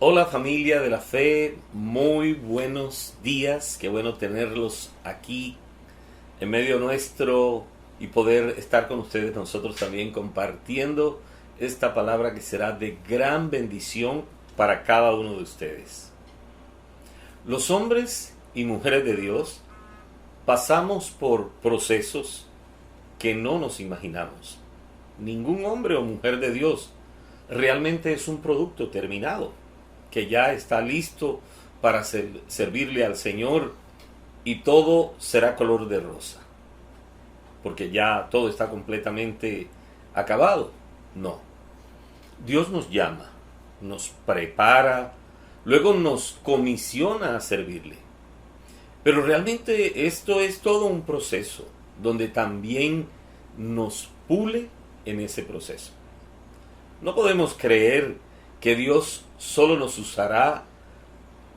Hola familia de la fe, muy buenos días, qué bueno tenerlos aquí en medio nuestro y poder estar con ustedes nosotros también compartiendo esta palabra que será de gran bendición para cada uno de ustedes. Los hombres y mujeres de Dios pasamos por procesos que no nos imaginamos. Ningún hombre o mujer de Dios realmente es un producto terminado, que ya está listo para servirle al Señor y todo será color de rosa, porque ya todo está completamente acabado. No, Dios nos llama, nos prepara, luego nos comisiona a servirle. Pero realmente esto es todo un proceso, donde también nos pule en ese proceso. No podemos creer que Dios solo nos usará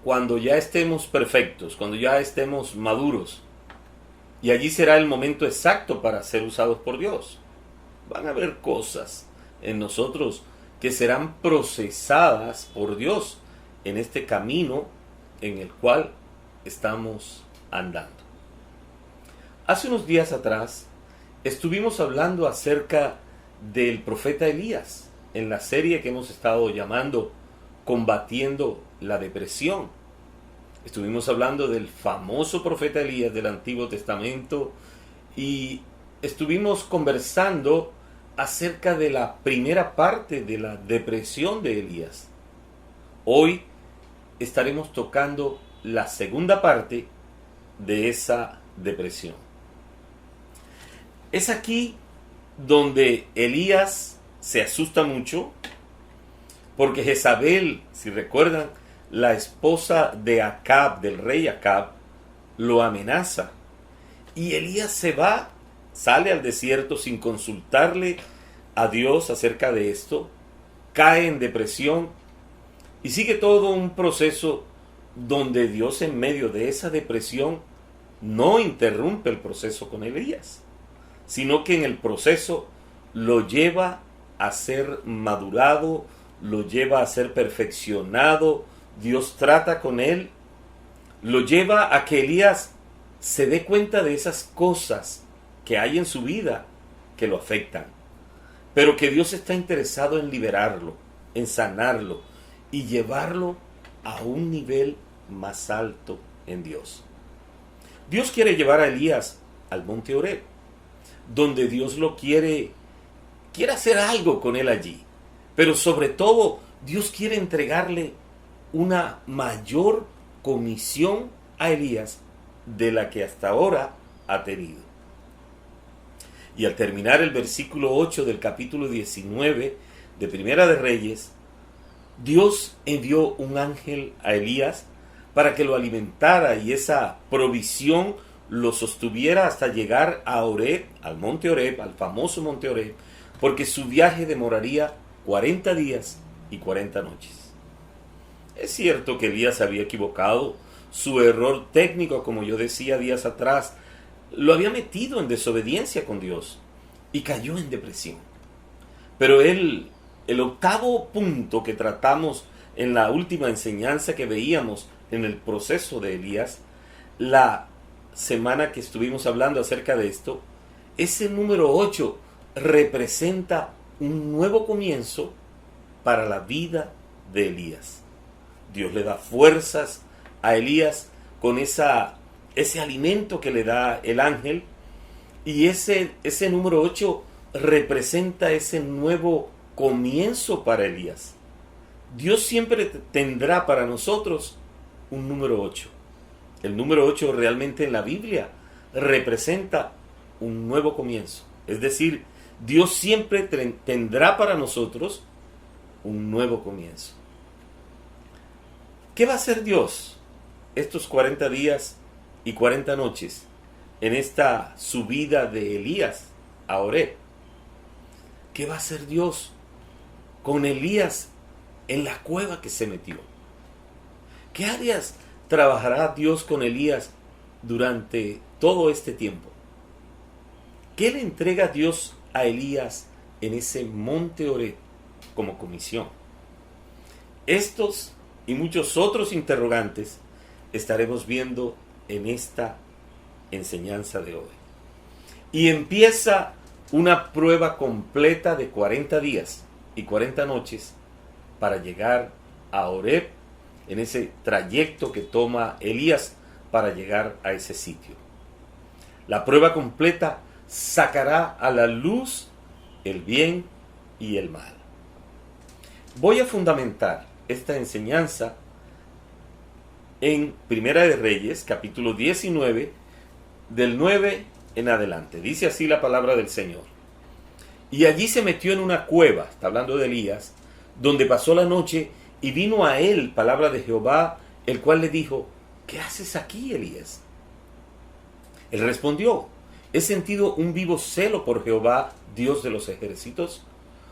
cuando ya estemos perfectos, cuando ya estemos maduros. Y allí será el momento exacto para ser usados por Dios. Van a haber cosas en nosotros que serán procesadas por Dios en este camino en el cual estamos andando. Hace unos días atrás estuvimos hablando acerca del profeta Elías en la serie que hemos estado llamando Combatiendo la Depresión. Estuvimos hablando del famoso profeta Elías del Antiguo Testamento y estuvimos conversando acerca de la primera parte de la depresión de Elías. Hoy estaremos tocando la segunda parte de esa depresión. Es aquí donde Elías se asusta mucho porque Jezabel, si recuerdan, la esposa de Acab, del rey Acab, lo amenaza. Y Elías sale al desierto sin consultarle a Dios acerca de esto, cae en depresión y sigue todo un proceso donde Dios en medio de esa depresión no interrumpe el proceso con Elías, sino que en el proceso lo lleva a ser madurado, lo lleva a ser perfeccionado. Dios trata con él, lo lleva a que Elías se dé cuenta de esas cosas que hay en su vida que lo afectan, pero que Dios está interesado en liberarlo, en sanarlo y llevarlo a un nivel más alto en Dios. Dios quiere llevar a Elías al monte Horeb, donde Dios quiere hacer algo con él allí, pero sobre todo Dios quiere entregarle una mayor comisión a Elías de la que hasta ahora ha tenido. Y al terminar el versículo 8 del capítulo 19 de Primera de Reyes, Dios envió un ángel a Elías para que lo alimentara y esa provisión lo sostuviera hasta llegar a Horeb, al monte Horeb, al famoso monte Horeb, porque su viaje demoraría 40 días y 40 noches. Es cierto que Elías se había equivocado, su error técnico, como yo decía días atrás, lo había metido en desobediencia con Dios y cayó en depresión. Pero el octavo punto que tratamos en la última enseñanza que veíamos en el proceso de Elías, la semana que estuvimos hablando acerca de esto, ese número 8 representa un nuevo comienzo para la vida de Elías. Dios le da fuerzas a Elías con ese alimento que le da el ángel, y ese número 8 representa ese nuevo comienzo para Elías. Dios siempre tendrá para nosotros un número 8. El número 8 realmente en la Biblia representa un nuevo comienzo. Es decir, Dios siempre tendrá para nosotros un nuevo comienzo. ¿Qué va a hacer Dios estos 40 días y 40 noches en esta subida de Elías a Horeb? ¿Qué va a hacer Dios con Elías en la cueva que se metió? ¿Qué áreas trabajará Dios con Elías durante todo este tiempo? ¿Qué le entrega Dios a Elías en ese monte Horeb como comisión? Estos y muchos otros interrogantes estaremos viendo en esta enseñanza de hoy. Y empieza una prueba completa de 40 días y 40 noches para llegar a Horeb, en ese trayecto que toma Elías para llegar a ese sitio. La prueba completa sacará a la luz el bien y el mal. Voy a fundamentar esta enseñanza en Primera de Reyes, capítulo 19, del 9 en adelante. Dice así la palabra del Señor. Y allí se metió en una cueva, está hablando de Elías, donde pasó la noche, y vino a él palabra de Jehová, el cual le dijo: ¿qué haces aquí, Elías? Él respondió: he sentido un vivo celo por Jehová, Dios de los ejércitos,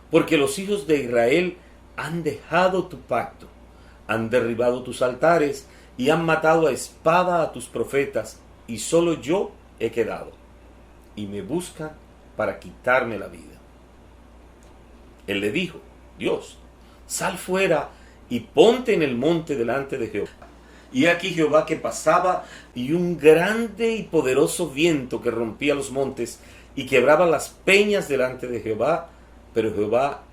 porque los hijos de Israel han dejado tu pacto, han derribado tus altares y han matado a espada a tus profetas, y solo yo he quedado, y me buscan para quitarme la vida. Él le dijo: Dios, sal fuera y ponte en el monte delante de Jehová. Y aquí Jehová que pasaba, y un grande y poderoso viento que rompía los montes y quebraba las peñas delante de Jehová, pero Jehová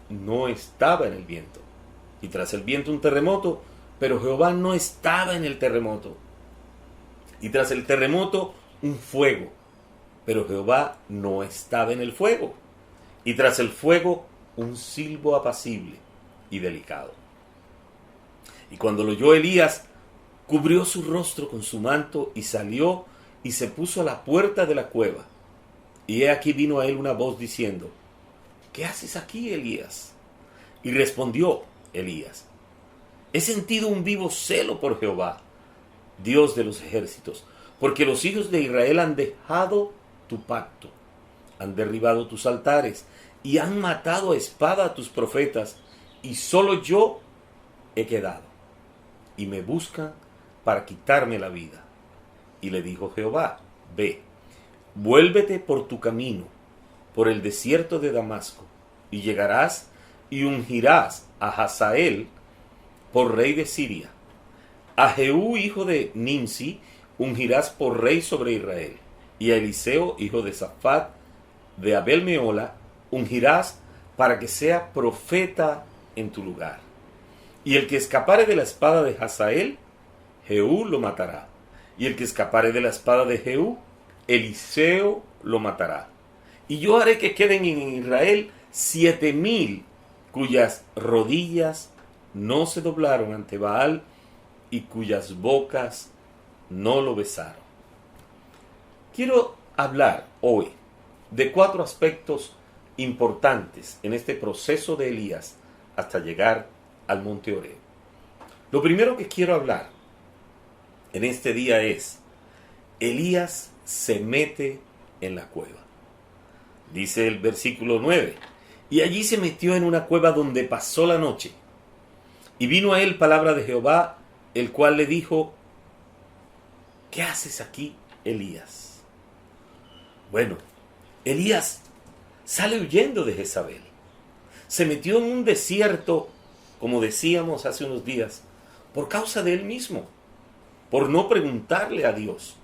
no estaba en el viento. Y tras el viento un terremoto, pero Jehová no estaba en el terremoto. Y tras el terremoto un fuego, pero Jehová no estaba en el fuego. Y tras el fuego un silbo apacible y delicado. Y cuando lo oyó Elías, cubrió su rostro con su manto y salió y se puso a la puerta de la cueva. Y he aquí vino a él una voz diciendo: ¿qué haces aquí, Elías? Y respondió Elías: he sentido un vivo celo por Jehová, Dios de los ejércitos, porque los hijos de Israel han dejado tu pacto, han derribado tus altares y han matado a espada a tus profetas, y solo yo he quedado, y me buscan para quitarme la vida. Y le dijo Jehová: ve, vuélvete por tu camino, por el desierto de Damasco, y llegarás y ungirás a Hazael por rey de Siria. A Jehú, hijo de Nimsi, ungirás por rey sobre Israel. Y a Eliseo, hijo de Safat, de Abel Meola, ungirás para que sea profeta en tu lugar. Y el que escapare de la espada de Hazael, Jehú lo matará. Y el que escapare de la espada de Jehú, Eliseo lo matará. Y yo haré que queden en Israel 7,000 cuyas rodillas no se doblaron ante Baal y cuyas bocas no lo besaron. Quiero hablar hoy de 4 aspectos importantes en este proceso de Elías hasta llegar al monte Horeb. Lo primero que quiero hablar en este día es: Elías se mete en la cueva. Dice el versículo 9: y allí se metió en una cueva donde pasó la noche. Y vino a él palabra de Jehová, el cual le dijo: ¿qué haces aquí, Elías? Bueno, Elías sale huyendo de Jezabel. Se metió en un desierto, como decíamos hace unos días, por causa de él mismo, por no preguntarle a Dios: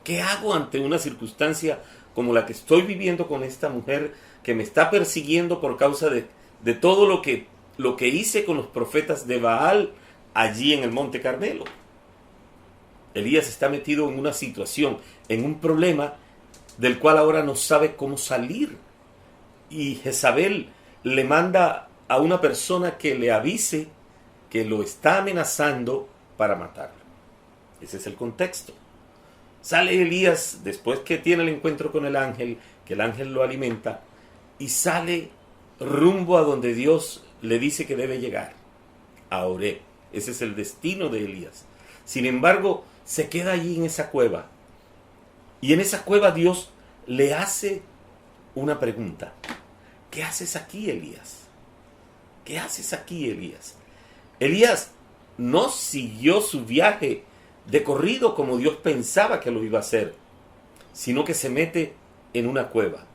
¿qué hago ante una circunstancia como la que estoy viviendo con esta mujer que me está persiguiendo por causa de todo lo que hice con los profetas de Baal allí en el Monte Carmelo? Elías está metido en una situación, en un problema del cual ahora no sabe cómo salir. Y Jezabel le manda a una persona que le avise que lo está amenazando para matarlo. Ese es el contexto. Sale Elías después que tiene el encuentro con el ángel, que el ángel lo alimenta, y sale rumbo a donde Dios le dice que debe llegar, a Horeb. Ese es el destino de Elías. Sin embargo, se queda allí en esa cueva. Y en esa cueva Dios le hace una pregunta: ¿qué haces aquí, Elías? ¿Qué haces aquí, Elías? Elías no siguió su viaje de corrido como Dios pensaba que lo iba a hacer, sino que se mete en una cueva.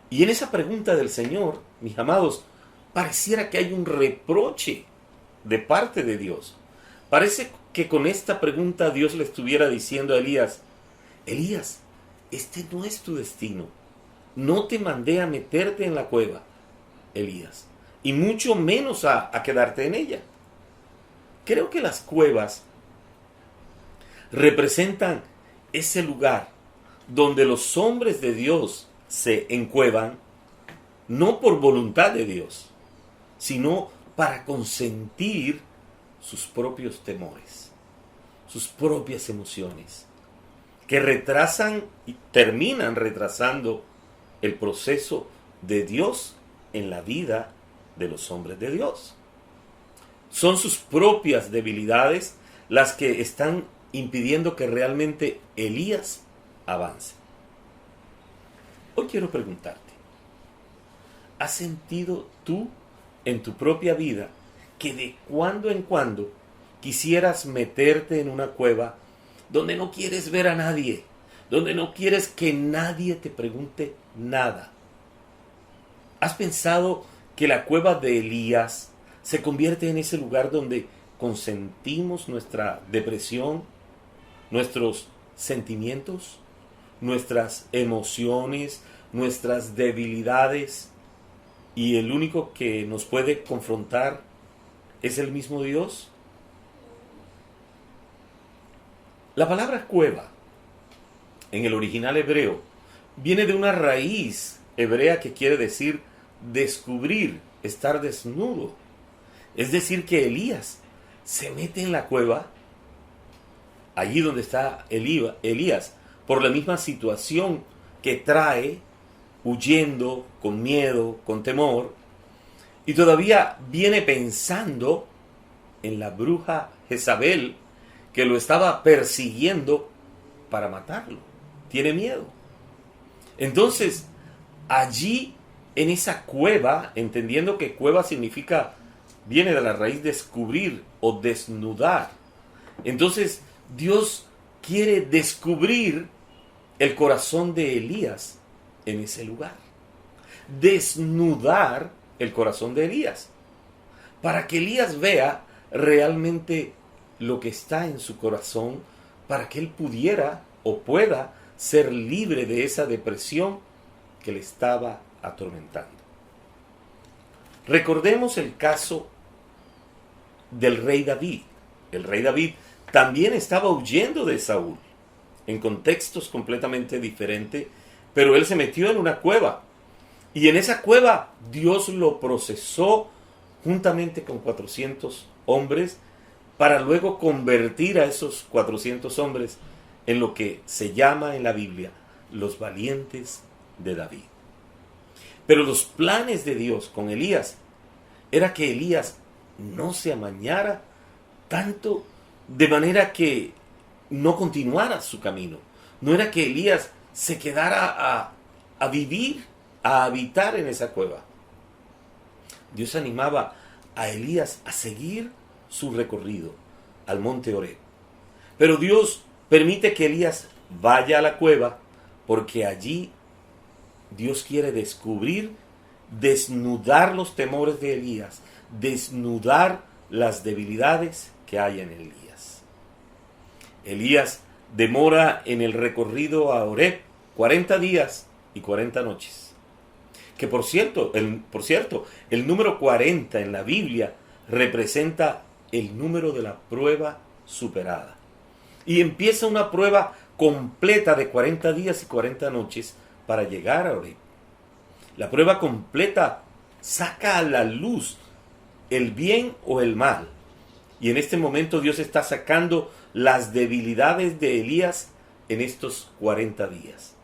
Y en esa pregunta del Señor, mis amados, pareciera que hay un reproche de parte de Dios. Parece que con esta pregunta Dios le estuviera diciendo a Elías, Elías, este no es tu destino. No te mandé a meterte en la cueva, Elías, y mucho menos a quedarte en ella. Creo que las cuevas representan ese lugar donde los hombres de Dios se encuevan, no por voluntad de Dios, sino para consentir sus propios temores, sus propias emociones, que retrasan y terminan retrasando el proceso de Dios en la vida de los hombres de Dios. Son sus propias debilidades las que están impidiendo que realmente Elías avance. Hoy quiero preguntarte, ¿has sentido tú en tu propia vida que de cuando en cuando quisieras meterte en una cueva donde no quieres ver a nadie, donde no quieres que nadie te pregunte nada? ¿Has pensado que la cueva de Elías se convierte en ese lugar donde consentimos nuestra depresión, nuestros sentimientos, nuestras emociones, nuestras debilidades, y el único que nos puede confrontar es el mismo Dios? La palabra cueva en el original hebreo viene de una raíz hebrea que quiere decir descubrir, estar desnudo. Es decir, que Elías se mete en la cueva, allí donde está Elías, por la misma situación que trae, huyendo, con miedo, con temor, y todavía viene pensando en la bruja Jezabel, que lo estaba persiguiendo para matarlo. Tiene miedo. Entonces, allí en esa cueva, entendiendo que cueva significa, viene de la raíz descubrir o desnudar. Entonces, Dios quiere descubrir el corazón de Elías en ese lugar. Desnudar el corazón de Elías, para que Elías vea realmente lo que está en su corazón, para que él pudiera o pueda ser libre de esa depresión que le estaba atormentando. Recordemos el caso del rey David. El rey David también estaba huyendo de Saúl, en contextos completamente diferentes, pero él se metió en una cueva, y en esa cueva Dios lo procesó juntamente con 400 hombres, para luego convertir a esos 400 hombres en lo que se llama en la Biblia los valientes de David. Pero los planes de Dios con Elías era que Elías no se amañara tanto, de manera que no continuara su camino. No era que Elías se quedara a vivir, a habitar en esa cueva. Dios animaba a Elías a seguir su recorrido al monte Oreb. Pero Dios permite que Elías vaya a la cueva, porque allí Dios quiere descubrir, desnudar los temores de Elías, desnudar las debilidades que hay en Elías. Elías demora en el recorrido a Oreb 40 días y 40 noches. Que por cierto, el número 40 en la Biblia representa el número de la prueba superada. Y empieza una prueba completa de 40 días y 40 noches para llegar a Oreb. La prueba completa saca a la luz el bien o el mal. Y en este momento Dios está sacando las debilidades de Elías en estos 40 días,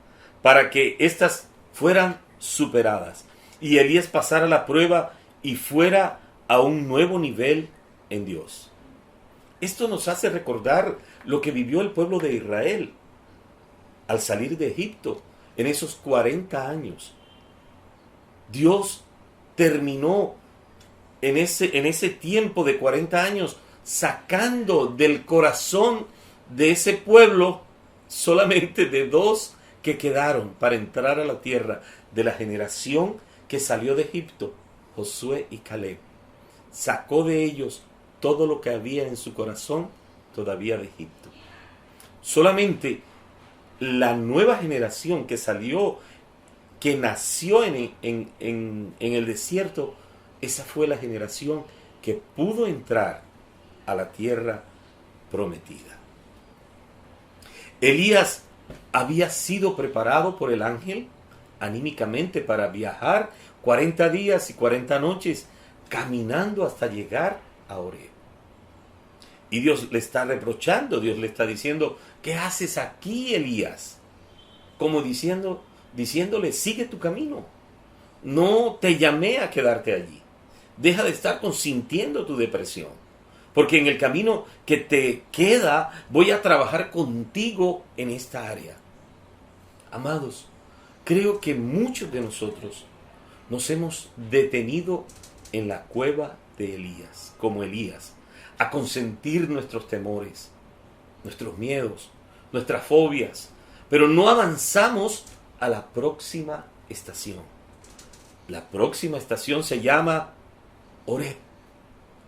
para que éstas fueran superadas y Elías pasara la prueba y fuera a un nuevo nivel en Dios. Esto nos hace recordar lo que vivió el pueblo de Israel al salir de Egipto en esos 40 años. Dios terminó en ese tiempo de 40 años sacando del corazón de ese pueblo solamente de 2 que quedaron para entrar a la tierra de la generación que salió de Egipto, Josué y Caleb. Sacó de ellos todo lo que había en su corazón todavía de Egipto. Solamente la nueva generación que salió, que nació en el desierto, esa fue la generación que pudo entrar a la tierra prometida. Elías había sido preparado por el ángel anímicamente para viajar 40 días y 40 noches caminando hasta llegar a Oreb. Y Dios le está reprochando, Dios le está diciendo, ¿qué haces aquí, Elías? Como diciéndole, sigue tu camino. No te llamé a quedarte allí. Deja de estar consintiendo tu depresión. Porque en el camino que te queda voy a trabajar contigo en esta área. Amados, creo que muchos de nosotros nos hemos detenido en la cueva de Elías, como Elías, a consentir nuestros temores, nuestros miedos, nuestras fobias, pero no avanzamos a la próxima estación. La próxima estación se llama Oreb,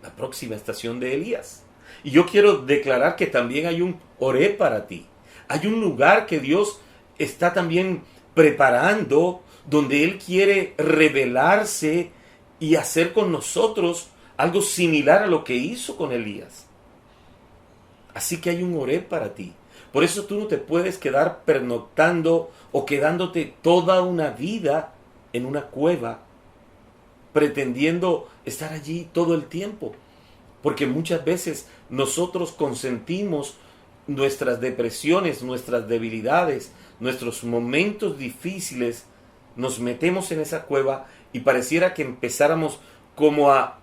la próxima estación de Elías. Y yo quiero declarar que también hay un Oreb para ti. Hay un lugar que Dios está también preparando, donde Él quiere revelarse y hacer con nosotros algo similar a lo que hizo con Elías. Así que hay un Oreb para ti. Por eso tú no te puedes quedar pernoctando o quedándote toda una vida en una cueva, pretendiendo estar allí todo el tiempo. Porque muchas veces nosotros consentimos nuestras depresiones, nuestras debilidades, nuestros momentos difíciles, nos metemos en esa cueva y pareciera que empezáramos como a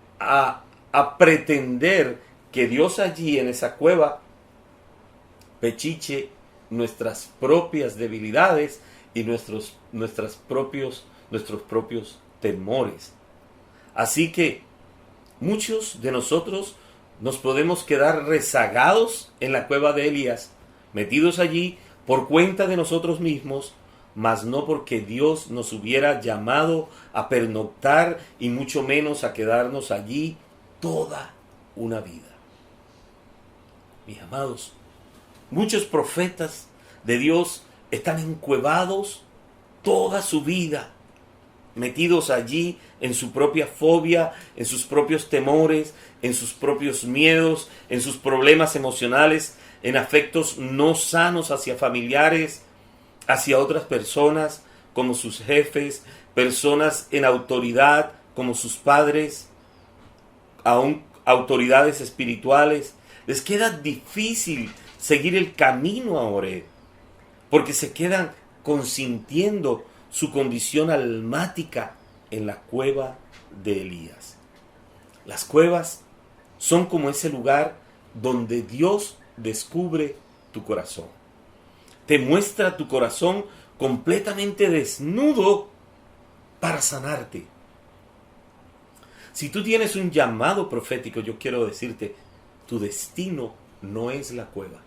pretender que Dios allí en esa cueva pechiche nuestras propias debilidades y nuestros propios temores. Así que muchos de nosotros nos podemos quedar rezagados en la cueva de Elías, metidos allí por cuenta de nosotros mismos, mas no porque Dios nos hubiera llamado a pernoctar y mucho menos a quedarnos allí toda una vida. Mis amados, muchos profetas de Dios están encuevados toda su vida, metidos allí en su propia fobia, en sus propios temores, en sus propios miedos, en sus problemas emocionales, en afectos no sanos hacia familiares, hacia otras personas como sus jefes, personas en autoridad como sus padres, aún autoridades espirituales. Les queda difícil seguir el camino a Oreb, porque se quedan consintiendo su condición almática en la cueva de Elías. Las cuevas son como ese lugar donde Dios descubre tu corazón. Te muestra tu corazón completamente desnudo para sanarte. Si tú tienes un llamado profético, yo quiero decirte, tu destino no es la cueva.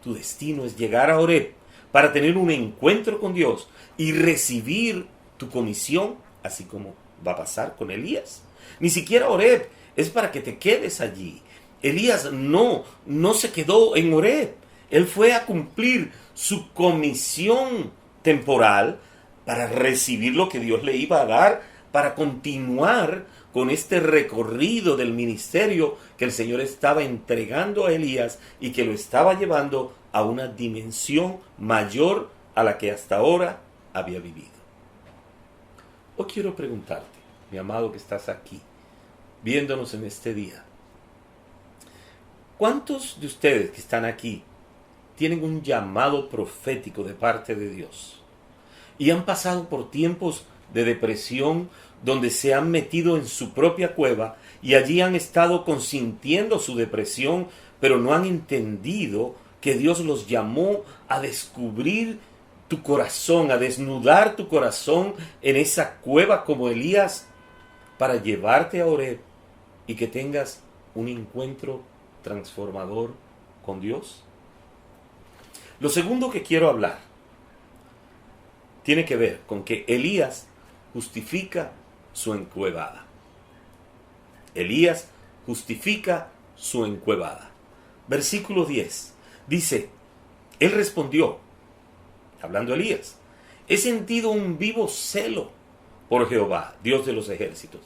Tu destino es llegar a Oreb para tener un encuentro con Dios y recibir tu comisión, así como va a pasar con Elías. Ni siquiera Oreb es para que te quedes allí. Elías no se quedó en Oreb. Él fue a cumplir su comisión temporal para recibir lo que Dios le iba a dar, para continuar con este recorrido del ministerio que el Señor estaba entregando a Elías y que lo estaba llevando a una dimensión mayor a la que hasta ahora había vivido. Hoy quiero preguntarte, mi amado que estás aquí, viéndonos en este día, ¿cuántos de ustedes que están aquí tienen un llamado profético de parte de Dios y han pasado por tiempos de depresión donde se han metido en su propia cueva y allí han estado consintiendo su depresión, pero no han entendido que Dios los llamó a descubrir tu corazón, a desnudar tu corazón en esa cueva como Elías para llevarte a Oreb y que tengas un encuentro transformador con Dios? Lo segundo que quiero hablar tiene que ver con que Elías justifica su encuevada. Elías justifica su encuevada. Versículo 10 dice, él respondió, hablando Elías, he sentido un vivo celo por Jehová, Dios de los ejércitos,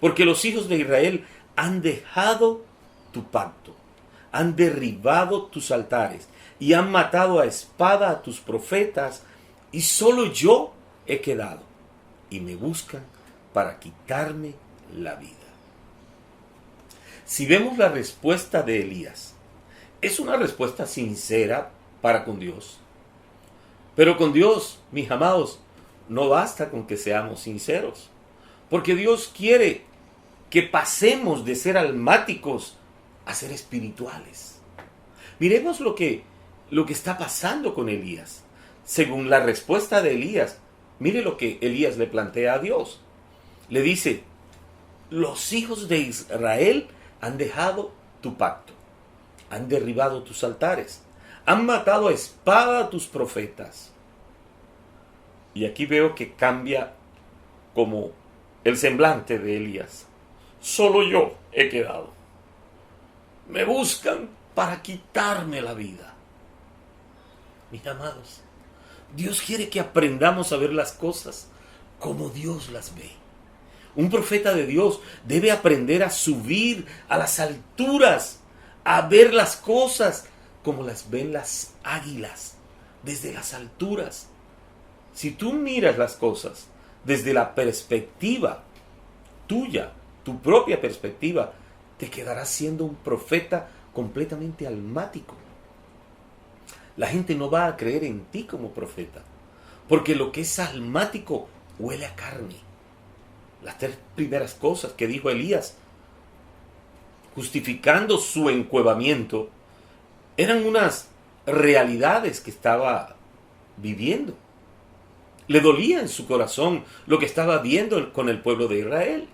porque los hijos de Israel han dejado tu pacto, han derribado tus altares y han matado a espada a tus profetas, y solo yo he quedado, y me buscan para quitarme la vida. Si vemos la respuesta de Elías, es una respuesta sincera para con Dios. Pero con Dios, mis amados, no basta con que seamos sinceros, porque Dios quiere que pasemos de ser almáticos a ser espirituales. Miremos lo que está pasando con Elías. Según la respuesta de Elías, mire lo que Elías le plantea a Dios. Le dice, los hijos de Israel han dejado tu pacto, han derribado tus altares, han matado a espada a tus profetas. Y aquí veo que cambia como el semblante de Elías. Solo yo he quedado. Me buscan para quitarme la vida. Mis amados, Dios quiere que aprendamos a ver las cosas como Dios las ve. Un profeta de Dios debe aprender a subir a las alturas, a ver las cosas como las ven las águilas, desde las alturas. Si tú miras las cosas desde la perspectiva tuya, tu propia perspectiva, te quedarás siendo un profeta completamente almático. La gente no va a creer en ti como profeta, porque lo que es almático huele a carne. Las tres primeras cosas que dijo Elías, justificando su encuevamiento, eran unas realidades que estaba viviendo. Le dolía en su corazón lo que estaba viendo con el pueblo de Israel.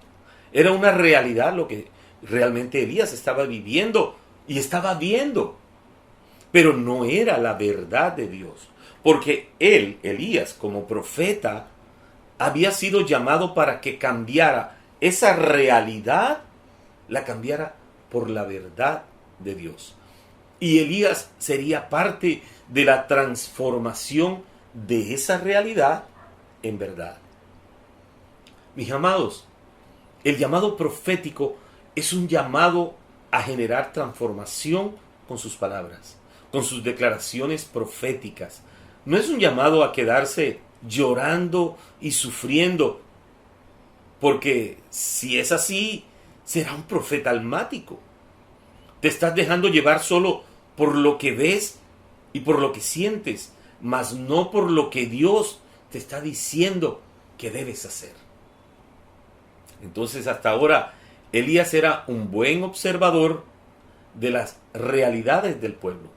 Era una realidad lo que realmente Elías estaba viviendo y estaba viendo. Pero no era la verdad de Dios. Porque él, Elías, como profeta, había sido llamado para que cambiara esa realidad, la cambiara por la verdad de Dios. Y Elías sería parte de la transformación de esa realidad en verdad. Mis amados, el llamado profético es un llamado a generar transformación con sus palabras, con sus declaraciones proféticas. No es un llamado a quedarse llorando y sufriendo, porque si es así, será un profeta almático. Te estás dejando llevar solo por lo que ves y por lo que sientes, mas no por lo que Dios te está diciendo que debes hacer. Entonces, hasta ahora, Elías era un buen observador de las realidades del pueblo,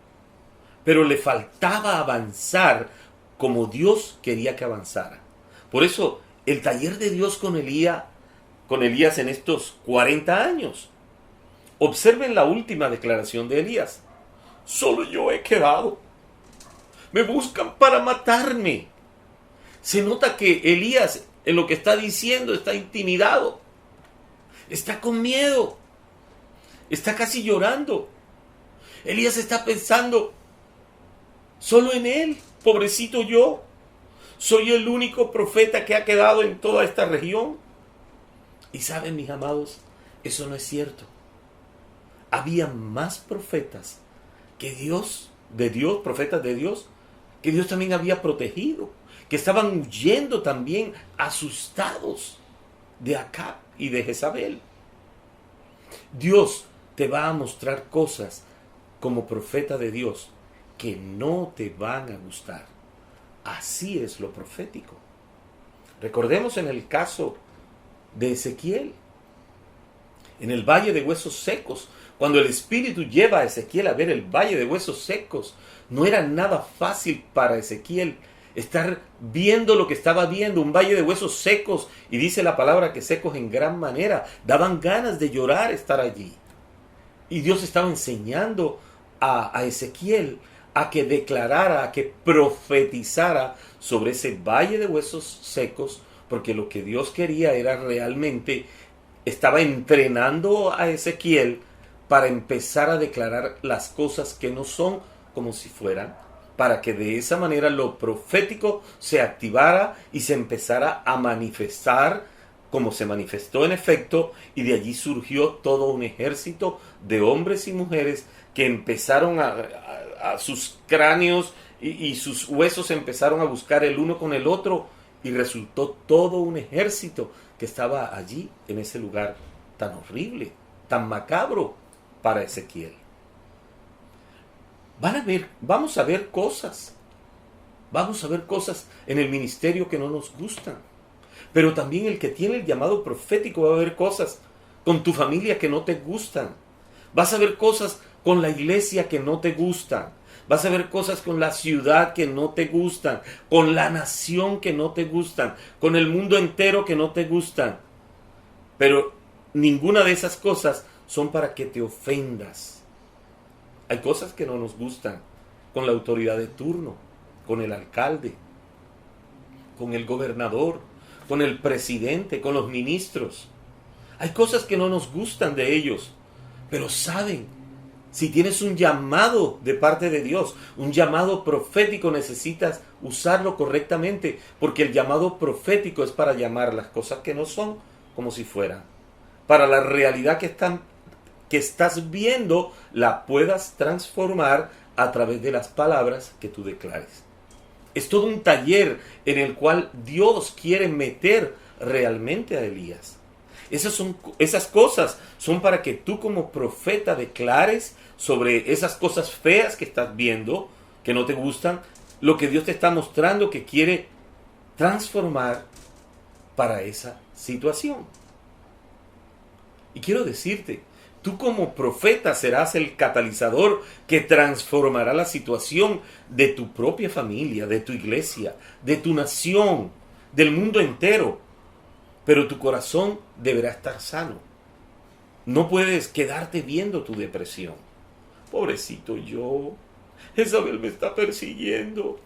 pero le faltaba avanzar como Dios quería que avanzara. Por eso, el taller de Dios con Elías en estos 40 años. Observen la última declaración de Elías. Solo yo he quedado. Me buscan para matarme. Se nota que Elías en lo que está diciendo está intimidado. Está con miedo. Está casi llorando. Elías está pensando solo en él. Pobrecito yo. Soy el único profeta que ha quedado en toda esta región. Y saben, mis amados, eso no es cierto. Había más profetas que profetas de Dios, que Dios también había protegido, que estaban huyendo también asustados de Acab y de Jezabel. Dios te va a mostrar cosas como profeta de Dios que no te van a gustar. Así es lo profético. Recordemos en el caso de Ezequiel, en el valle de huesos secos, cuando el Espíritu lleva a Ezequiel a ver el valle de huesos secos, no era nada fácil para Ezequiel estar viendo lo que estaba viendo, un valle de huesos secos, y dice la palabra que secos en gran manera, daban ganas de llorar estar allí. Y Dios estaba enseñando a Ezequiel a que declarara, a que profetizara sobre ese valle de huesos secos, porque lo que Dios quería era realmente estaba entrenando a Ezequiel para empezar a declarar las cosas que no son como si fueran, para que de esa manera lo profético se activara y se empezara a manifestar como se manifestó en efecto, y de allí surgió todo un ejército de hombres y mujeres que empezaron a sus cráneos y sus huesos empezaron a buscar el uno con el otro, y resultó todo un ejército que estaba allí en ese lugar tan horrible, tan macabro para Ezequiel. Vamos a ver cosas en el ministerio que no nos gustan. Pero también el que tiene el llamado profético va a ver cosas con tu familia que no te gustan. Vas a ver cosas con la iglesia que no te gustan. Vas a ver cosas con la ciudad que no te gustan, con la nación que no te gustan, con el mundo entero que no te gustan. Pero ninguna de esas cosas son para que te ofendas. Hay cosas que no nos gustan con la autoridad de turno, con el alcalde, con el gobernador, con el presidente, con los ministros. Hay cosas que no nos gustan de ellos, pero saben, si tienes un llamado de parte de Dios, un llamado profético, necesitas usarlo correctamente, porque el llamado profético es para llamar las cosas que no son como si fueran, para la realidad que estás viendo, la puedas transformar a través de las palabras que tú declares. Es todo un taller en el cual Dios quiere meter realmente a Elías. Esas cosas son para que tú como profeta declares sobre esas cosas feas que estás viendo, que no te gustan, lo que Dios te está mostrando que quiere transformar para esa situación. Y quiero decirte, tú como profeta serás el catalizador que transformará la situación de tu propia familia, de tu iglesia, de tu nación, del mundo entero. Pero tu corazón deberá estar sano. No puedes quedarte viendo tu depresión. Pobrecito yo, Jezabel me está persiguiendo.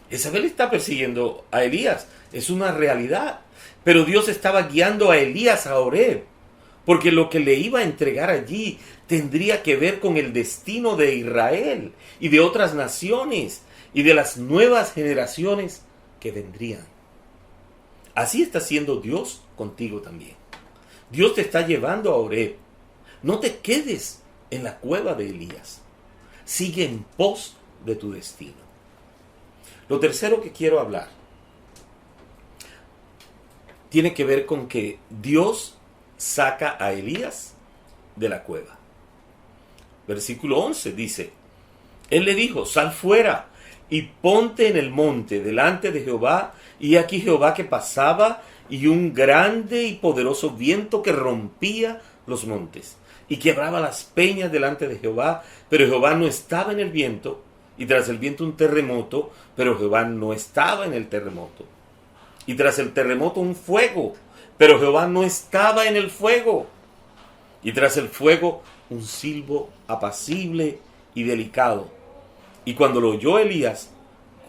Jezabel está persiguiendo a Elías, es una realidad. Pero Dios estaba guiando a Elías a Horeb, porque lo que le iba a entregar allí tendría que ver con el destino de Israel y de otras naciones y de las nuevas generaciones que vendrían. Así está haciendo Dios contigo también. Dios te está llevando a Horeb. No te quedes en la cueva de Elías. Sigue en pos de tu destino. Lo tercero que quiero hablar tiene que ver con que Dios saca a Elías de la cueva. Versículo 11 dice, Él le dijo, sal fuera y ponte en el monte delante de Jehová, y aquí Jehová que pasaba, y un grande y poderoso viento que rompía los montes, y quebraba las peñas delante de Jehová, pero Jehová no estaba en el viento, y tras el viento un terremoto, pero Jehová no estaba en el terremoto, y tras el terremoto un fuego, pero Jehová no estaba en el fuego. Y tras el fuego, un silbo apacible y delicado. Y cuando lo oyó Elías,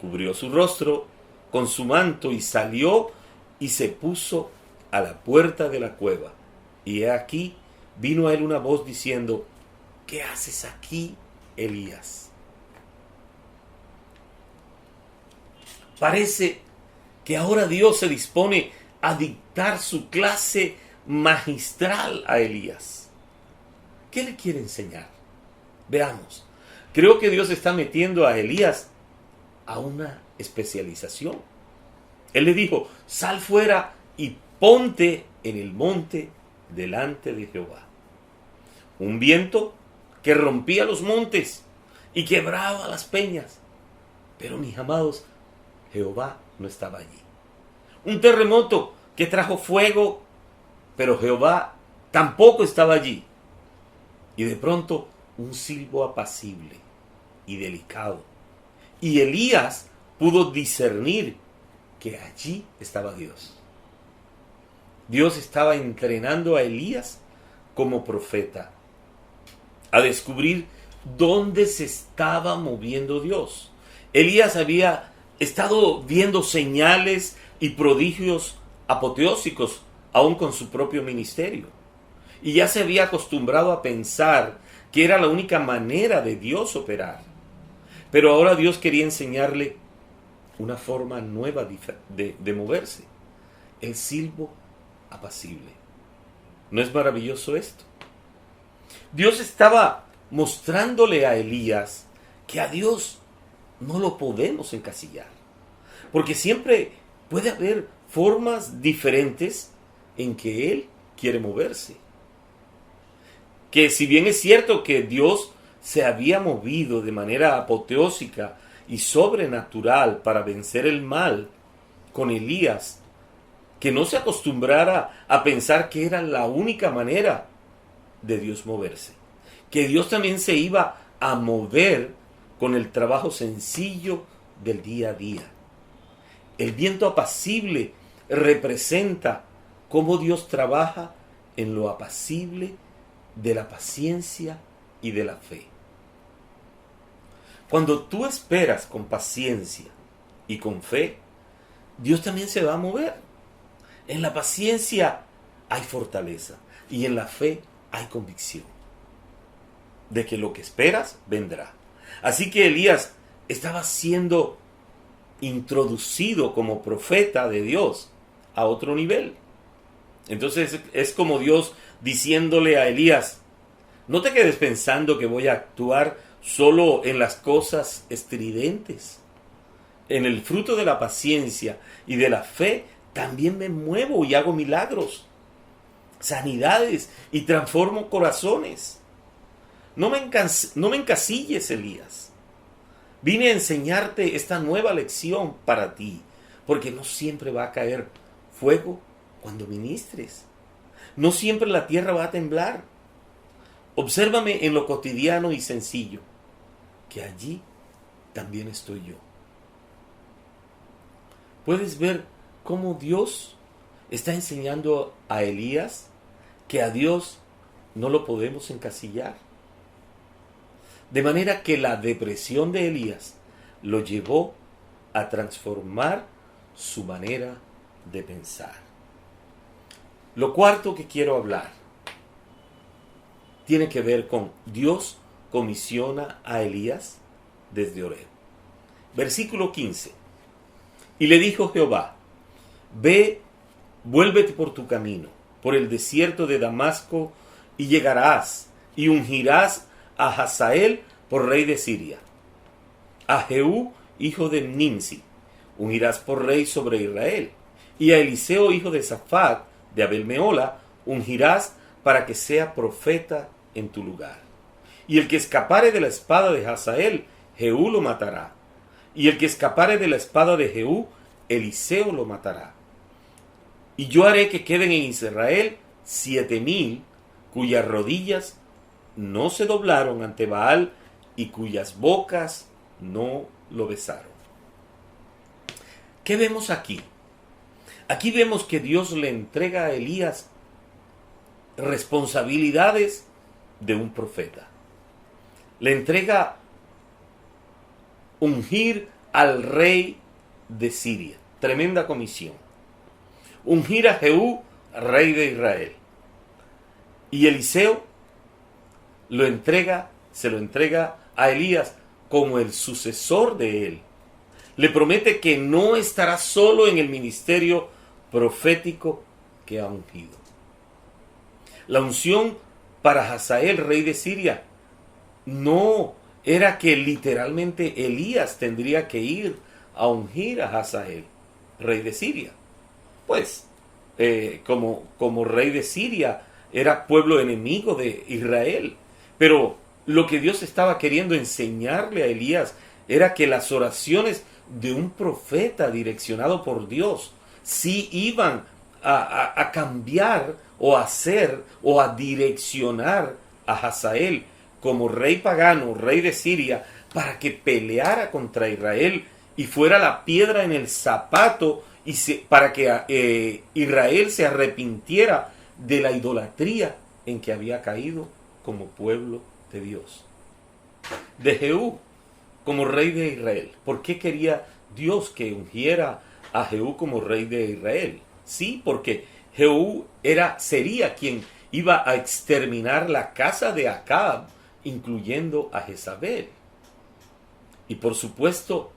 cubrió su rostro con su manto y salió y se puso a la puerta de la cueva. Y he aquí, vino a él una voz diciendo, ¿qué haces aquí, Elías? Parece que ahora Dios se dispone a dictar su clase magistral a Elías. ¿Qué le quiere enseñar? Veamos. Creo que Dios está metiendo a Elías a una especialización. Él le dijo, sal fuera y ponte en el monte delante de Jehová. Un viento que rompía los montes y quebraba las peñas. Pero mis amados, Jehová no estaba allí. Un terremoto que trajo fuego, pero Jehová tampoco estaba allí. Y de pronto un silbo apacible y delicado. Y Elías pudo discernir que allí estaba Dios. Dios estaba entrenando a Elías como profeta a descubrir dónde se estaba moviendo Dios. Elías había estado viendo señales y prodigios apoteósicos aún con su propio ministerio. Y ya se había acostumbrado a pensar que era la única manera de Dios operar. Pero ahora Dios quería enseñarle una forma nueva de moverse. El silbo apacible. ¿No es maravilloso esto? Dios estaba mostrándole a Elías que a Dios no lo podemos encasillar. Porque siempre puede haber formas diferentes en que Él quiere moverse. Que si bien es cierto que Dios se había movido de manera apoteósica y sobrenatural para vencer el mal con Elías, que no se acostumbrara a pensar que era la única manera de Dios moverse. Que Dios también se iba a mover con el trabajo sencillo del día a día. El viento apacible representa cómo Dios trabaja en lo apacible de la paciencia y de la fe. Cuando tú esperas con paciencia y con fe, Dios también se va a mover. En la paciencia hay fortaleza y en la fe hay convicción de que lo que esperas vendrá. Así que Elías estaba siendo introducido como profeta de Dios a otro nivel. Entonces es como Dios diciéndole a Elías: no te quedes pensando que voy a actuar solo en las cosas estridentes. En el fruto de la paciencia y de la fe también me muevo y hago milagros, sanidades y transformo corazones. No me encasilles, Elías. Vine a enseñarte esta nueva lección para ti, porque no siempre va a caer fuego cuando ministres. No siempre la tierra va a temblar. Obsérvame en lo cotidiano y sencillo, que allí también estoy yo. ¿Puedes ver cómo Dios está enseñando a Elías que a Dios no lo podemos encasillar? De manera que la depresión de Elías lo llevó a transformar su manera de pensar. Lo cuarto que quiero hablar tiene que ver con Dios comisiona a Elías desde Horeb. Versículo 15. Y le dijo Jehová: ve, vuélvete por tu camino, por el desierto de Damasco, y llegarás, y ungirás a Hazael por rey de Siria, a Jehú, hijo de Nimsi, ungirás por rey sobre Israel, y a Eliseo, hijo de Safat, de Abel-Mehola, ungirás para que sea profeta en tu lugar. Y el que escapare de la espada de Hazael, Jehú lo matará. Y el que escapare de la espada de Jehú, Eliseo lo matará. Y yo haré que queden en Israel 7,000 cuyas rodillas no se doblaron ante Baal y cuyas bocas no lo besaron. ¿Qué vemos aquí? Aquí vemos que Dios le entrega a Elías responsabilidades de un profeta. Le entrega ungir al rey de Siria. Tremenda comisión. Ungir a Jehú, rey de Israel. Y Eliseo se lo entrega a Elías como el sucesor de él. Le promete que no estará solo en el ministerio profético que ha ungido. La unción para Hazael, rey de Siria, no era que literalmente Elías tendría que ir a ungir a Hazael, rey de Siria. Pues, como rey de Siria, era pueblo enemigo de Israel. Pero lo que Dios estaba queriendo enseñarle a Elías era que las oraciones de un profeta direccionado por Dios sí iban a cambiar o a hacer o a direccionar a Hazael como rey pagano, rey de Siria, para que peleara contra Israel y fuera la piedra en el zapato para que Israel se arrepintiera de la idolatría en que había caído como pueblo de Dios. De Jehú como rey de Israel. ¿Por qué quería Dios que ungiera a Jehú como rey de Israel? Sí, porque Jehú sería quien iba a exterminar la casa de Acab, incluyendo a Jezabel. Y por supuesto,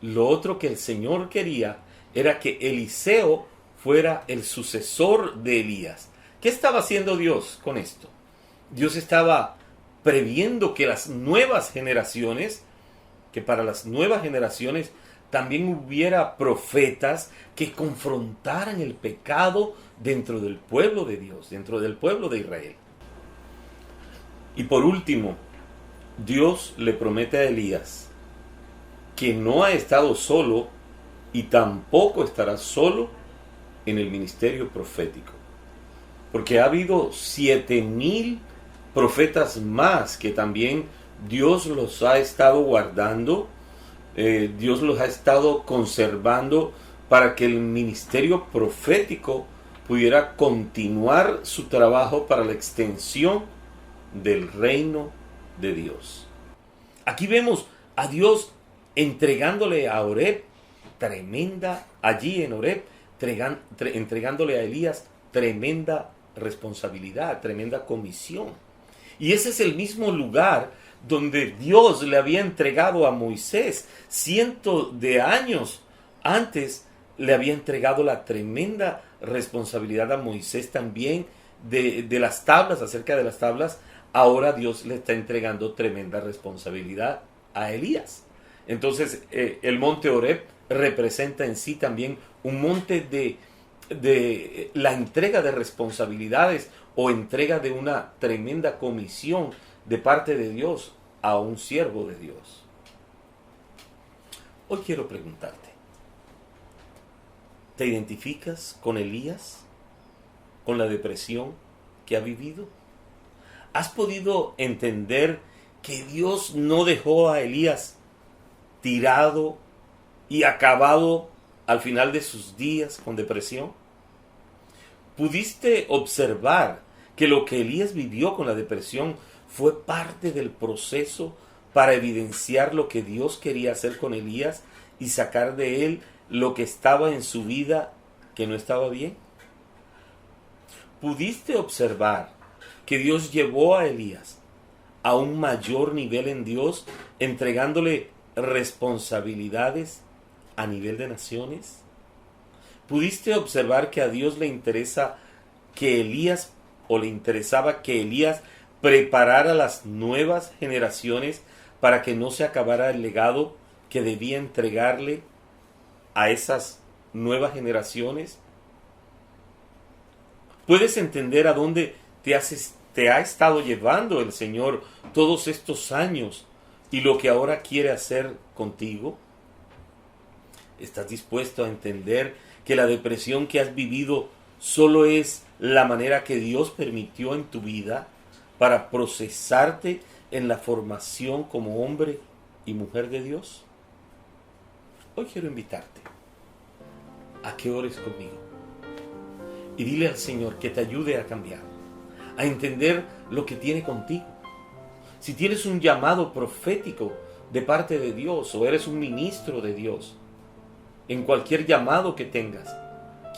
lo otro que el Señor quería era que Eliseo fuera el sucesor de Elías. ¿Qué estaba haciendo Dios con esto? Dios estaba previendo que para las nuevas generaciones también hubiera profetas que confrontaran el pecado dentro del pueblo de Dios, dentro del pueblo de Israel. Y por último, Dios le promete a Elías que no ha estado solo y tampoco estará solo en el ministerio profético. Porque ha habido 7,000 profetas más que también Dios los ha estado guardando, Dios los ha estado conservando para que el ministerio profético pudiera continuar su trabajo para la extensión del reino de Dios. Aquí vemos a Dios entregándole a Oreb entregándole a Elías tremenda responsabilidad, tremenda comisión. Y ese es el mismo lugar donde Dios le había entregado a Moisés. Cientos de años antes le había entregado la tremenda responsabilidad a Moisés también de las tablas, acerca de las tablas. Ahora Dios le está entregando tremenda responsabilidad a Elías. Entonces el monte Oreb representa en sí también un monte de la entrega de responsabilidades o entrega de una tremenda comisión de parte de Dios a un siervo de Dios. Hoy quiero preguntarte, ¿te identificas con Elías? ¿Con la depresión que ha vivido? ¿Has podido entender que Dios no dejó a Elías tirado y acabado al final de sus días con depresión? ¿Pudiste observar que lo que Elías vivió con la depresión fue parte del proceso para evidenciar lo que Dios quería hacer con Elías y sacar de él lo que estaba en su vida que no estaba bien? ¿Pudiste observar que Dios llevó a Elías a un mayor nivel en Dios, entregándole responsabilidades a nivel de naciones? ¿Pudiste observar que a Dios le interesaba que Elías preparara las nuevas generaciones para que no se acabara el legado que debía entregarle a esas nuevas generaciones? ¿Puedes entender a dónde te ha estado llevando el Señor todos estos años y lo que ahora quiere hacer contigo? ¿Estás dispuesto a entender que la depresión que has vivido solo es la manera que Dios permitió en tu vida para procesarte en la formación como hombre y mujer de Dios? Hoy quiero invitarte a que ores conmigo y dile al Señor que te ayude a cambiar, a entender lo que tiene contigo. Si tienes un llamado profético de parte de Dios o eres un ministro de Dios, en cualquier llamado que tengas,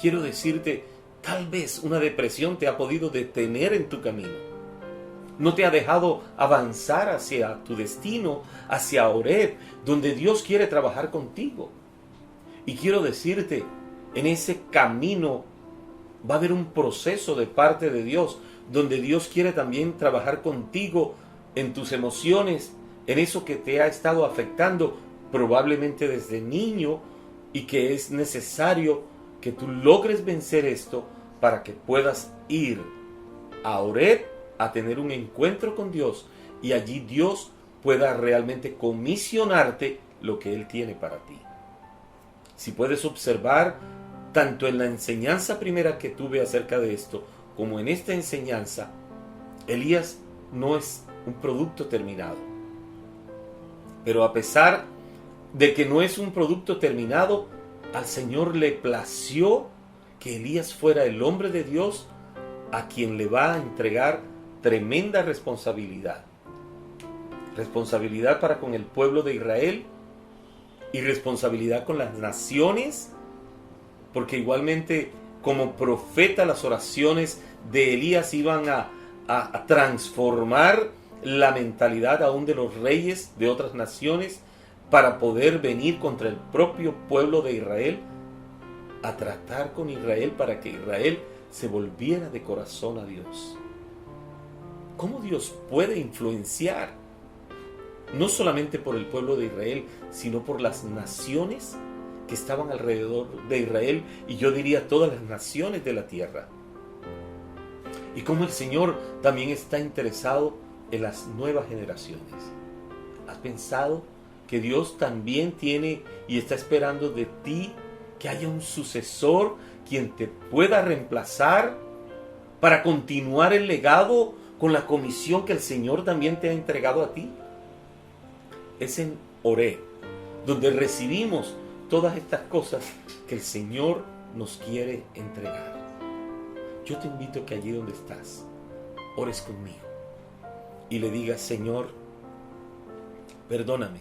quiero decirte, tal vez una depresión te ha podido detener en tu camino. No te ha dejado avanzar hacia tu destino, hacia Oreb, donde Dios quiere trabajar contigo. Y quiero decirte, en ese camino va a haber un proceso de parte de Dios, donde Dios quiere también trabajar contigo en tus emociones, en eso que te ha estado afectando probablemente desde niño, y que es necesario que tú logres vencer esto para que puedas ir a Oreb a tener un encuentro con Dios y allí Dios pueda realmente comisionarte lo que Él tiene para ti. Si puedes observar, tanto en la enseñanza primera que tuve acerca de esto, como en esta enseñanza, Elías no es un producto terminado. Pero a pesar de que no es un producto terminado, al Señor le plació que Elías fuera el hombre de Dios a quien le va a entregar tremenda responsabilidad. Responsabilidad para con el pueblo de Israel y responsabilidad con las naciones, porque igualmente como profeta, las oraciones de Elías iban a transformar la mentalidad aún de los reyes de otras naciones para poder venir contra el propio pueblo de Israel, a tratar con Israel para que Israel se volviera de corazón a Dios. ¿Cómo Dios puede influenciar? No solamente por el pueblo de Israel, sino por las naciones que estaban alrededor de Israel, y yo diría todas las naciones de la tierra. Y cómo el Señor también está interesado en las nuevas generaciones. ¿Has pensado que Dios también tiene y está esperando de ti que haya un sucesor quien te pueda reemplazar para continuar el legado con la comisión que el Señor también te ha entregado a ti? Es en Oreb donde recibimos todas estas cosas que el Señor nos quiere entregar. Yo te invito a que allí donde estás, ores conmigo y le digas: Señor, perdóname,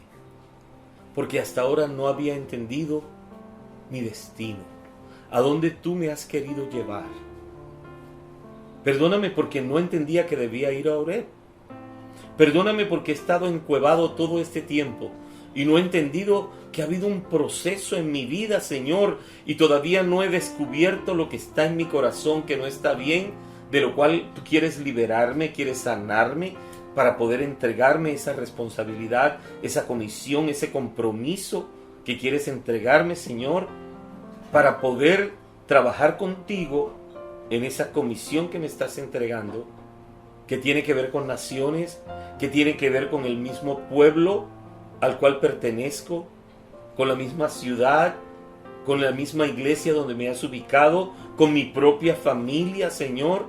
porque hasta ahora no había entendido mi destino, a dónde tú me has querido llevar. Perdóname porque no entendía que debía ir a Oreb. Perdóname porque he estado encuevado todo este tiempo y no he entendido que ha habido un proceso en mi vida, Señor, y todavía no he descubierto lo que está en mi corazón que no está bien, de lo cual tú quieres liberarme, quieres sanarme para poder entregarme esa responsabilidad, esa comisión, ese compromiso que quieres entregarme, Señor, para poder trabajar contigo en esa comisión que me estás entregando, que tiene que ver con naciones, que tiene que ver con el mismo pueblo al cual pertenezco, con la misma ciudad, con la misma iglesia donde me has ubicado, con mi propia familia, Señor.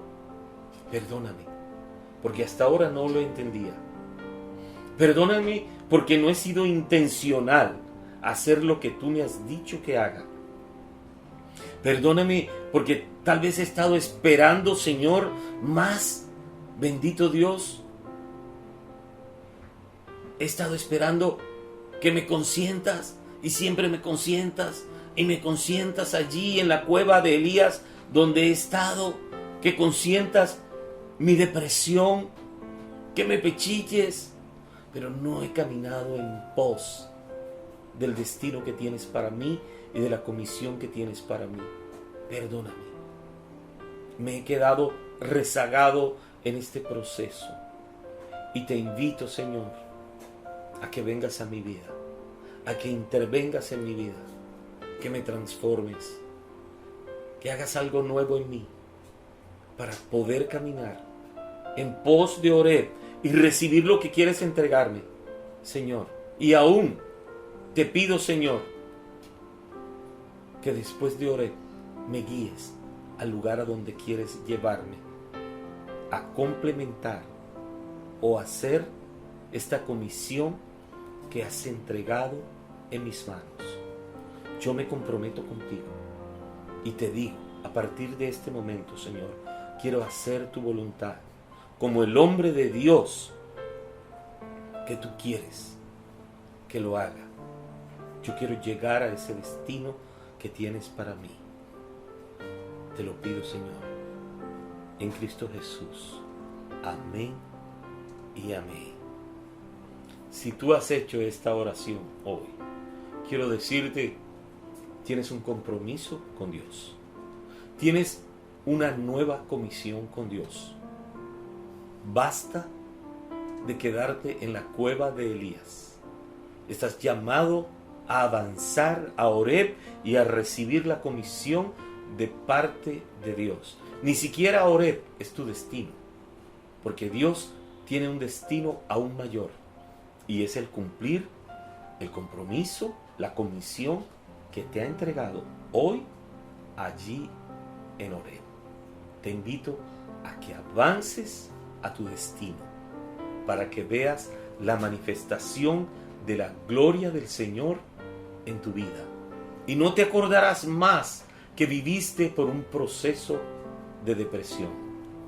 Perdóname, porque hasta ahora no lo entendía. Perdóname porque no he sido intencional a hacer lo que tú me has dicho que haga. Perdóname porque tal vez he estado esperando, Señor, más. Bendito Dios, he estado esperando que me consientas y siempre me consientas y me consientas allí en la cueva de Elías donde he estado, que consientas mi depresión, que me pechilles, pero no he caminado en pos del destino que tienes para mí y de la comisión que tienes para mí. Perdóname, me he quedado rezagado en este proceso y te invito, Señor, a que vengas a mi vida, a que intervengas en mi vida, que me transformes, que hagas algo nuevo en mí para poder caminar en pos de Oreb y recibir lo que quieres entregarme, Señor. Y aún te pido, Señor, que después de Oreb me guíes al lugar a donde quieres llevarme, a complementar o hacer esta comisión que has entregado en mis manos. Yo me comprometo contigo y te digo, a partir de este momento, Señor, quiero hacer tu voluntad como el hombre de Dios que tú quieres que lo haga. Yo quiero llegar a ese destino que tienes para mí. Te lo pido, Señor, en Cristo Jesús. Amén y amén. Si tú has hecho esta oración hoy, quiero decirte, tienes un compromiso con Dios. Tienes una nueva comisión con Dios. Basta de quedarte en la cueva de Elías. Estás llamado a avanzar a Oreb y a recibir la comisión de parte de Dios. Ni siquiera Oreb es tu destino, porque Dios tiene un destino aún mayor, y es el cumplir el compromiso, la comisión que te ha entregado hoy allí en Oreb. Te invito a que avances a tu destino para que veas la manifestación de la gloria del Señor en tu vida. Y no te acordarás más que viviste por un proceso de depresión,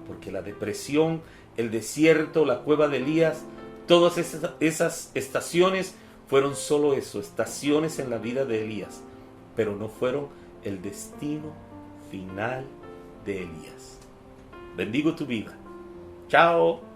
porque la depresión, el desierto, la cueva de Elías, todas esas estaciones fueron solo eso, estaciones en la vida de Elías, pero no fueron el destino final de Elías. Bendigo tu vida. Chao.